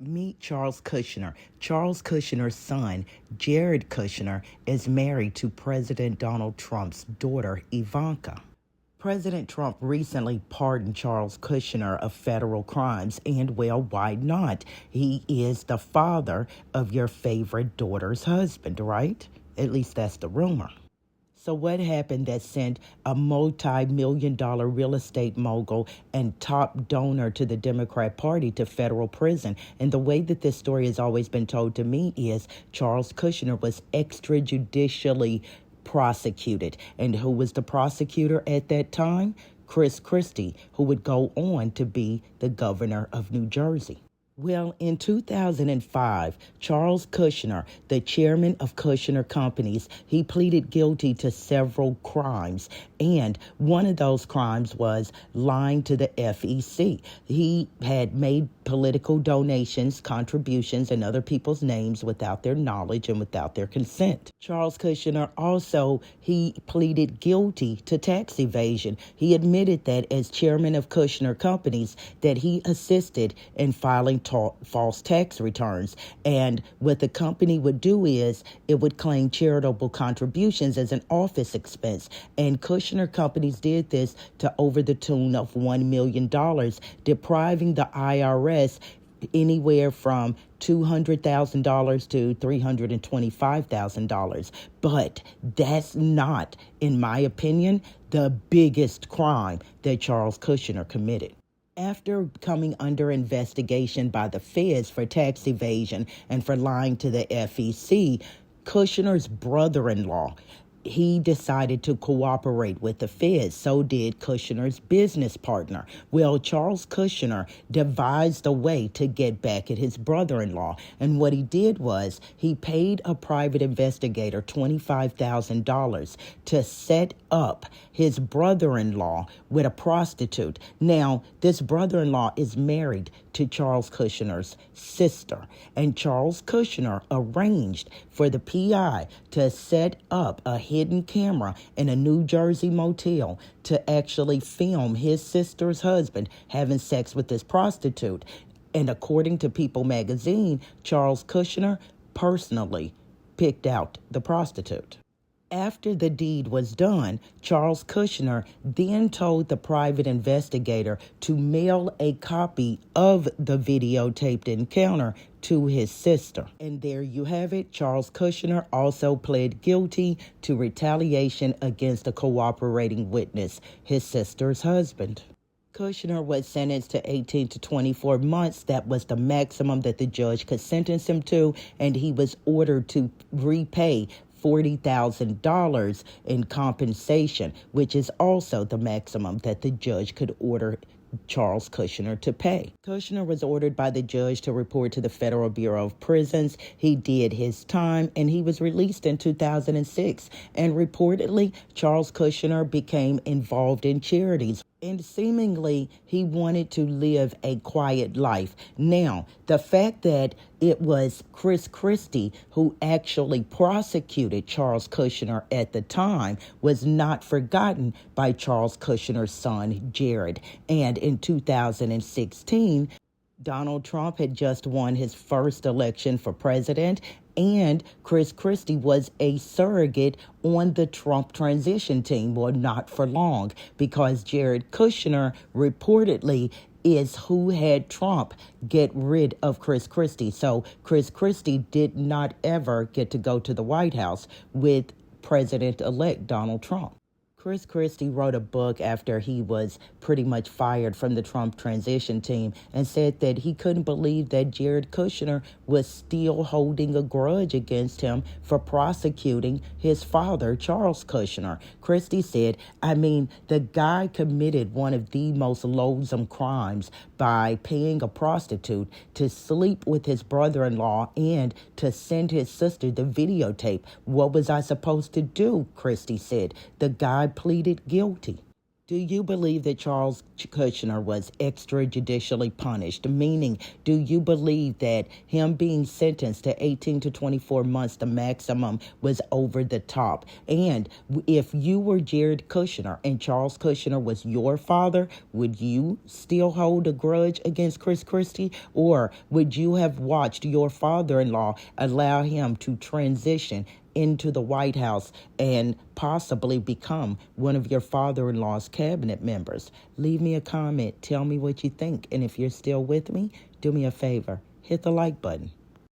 Meet Charles Kushner. Charles Kushner's son, Jared Kushner, is married to President Donald Trump's daughter, Ivanka. President Trump recently pardoned Charles Kushner of federal crimes, and well, why not? He is the father of your favorite daughter's husband, right? At least that's the rumor. So what happened that sent a multi-million-dollar real estate mogul and top donor to the Democrat Party to federal prison? And the way that this story has always been told to me is Charles Kushner was extrajudicially prosecuted. And who was the prosecutor at that time? Chris Christie, who would go on to be the governor of New Jersey. Well, in 2005, Charles Kushner, the chairman of Kushner Companies, he pleaded guilty to several crimes. And one of those crimes was lying to the FEC. He had made political donations, contributions, in other people's names without their knowledge and without their consent. Charles Kushner also, he pleaded guilty to tax evasion. He admitted that as chairman of Kushner Companies, that he assisted in filing false tax returns. And what the company would do is it would claim charitable contributions as an office expense. And Kushner Companies did this to over the tune of $1 million, depriving the IRS anywhere from $200,000 to $325,000. But that's not, in my opinion, the biggest crime that Charles Kushner committed. After coming under investigation by the feds for tax evasion and for lying to the FEC, Kushner's brother-in-law, he decided to cooperate with the feds. So did Kushner's business partner. Well, Charles Kushner devised a way to get back at his brother-in-law. And what he did was he paid a private investigator $25,000 to set up his brother-in-law with a prostitute. Now, this brother-in-law is married to Charles Kushner's sister. And Charles Kushner arranged for the PI to set up a hidden camera in a New Jersey motel to actually film his sister's husband having sex with this prostitute. And according to People magazine, Charles Kushner personally picked out the prostitute. After the deed was done, Charles Kushner then told the private investigator to mail a copy of the videotaped encounter to his sister. And there you have it. Charles Kushner also pled guilty to retaliation against a cooperating witness, his sister's husband. Kushner was sentenced to 18 to 24 months. That was the maximum that the judge could sentence him to, and he was ordered to repay $40,000 in compensation, which is also the maximum that the judge could order Charles Kushner to pay. Kushner was ordered by the judge to report to the Federal Bureau of Prisons. He did his time, and he was released in 2006. And reportedly, Charles Kushner became involved in charities. And seemingly, he wanted to live a quiet life. Now, the fact that it was Chris Christie who actually prosecuted Charles Kushner at the time was not forgotten by Charles Kushner's son, Jared. And in 2016, Donald Trump had just won his first election for president, and Chris Christie was a surrogate on the Trump transition team. Well, not for long, because Jared Kushner reportedly is who had Trump get rid of Chris Christie. So Chris Christie did not ever get to go to the White House with President-elect Donald Trump. Chris Christie wrote a book after he was pretty much fired from the Trump transition team and said that he couldn't believe that Jared Kushner was still holding a grudge against him for prosecuting his father, Charles Kushner. Christie said, the guy committed one of the most loathsome crimes by paying a prostitute to sleep with his brother-in-law and to send his sister the videotape. What was I supposed to do? Christie said. The guy pleaded guilty Do you believe that Charles Kushner was extrajudicially punished? Meaning, do you believe that him being sentenced to 18 to 24 months, the maximum, was over the top? And if you were Jared Kushner and Charles Kushner was your father, would you still hold a grudge against Chris Christie? Or would you have watched your father-in-law allow him to transition into the White House and possibly become one of your father-in-law's cabinet members? Leave me a comment. Tell me what you think. And if you're still with me, do me a favor. Hit the like button.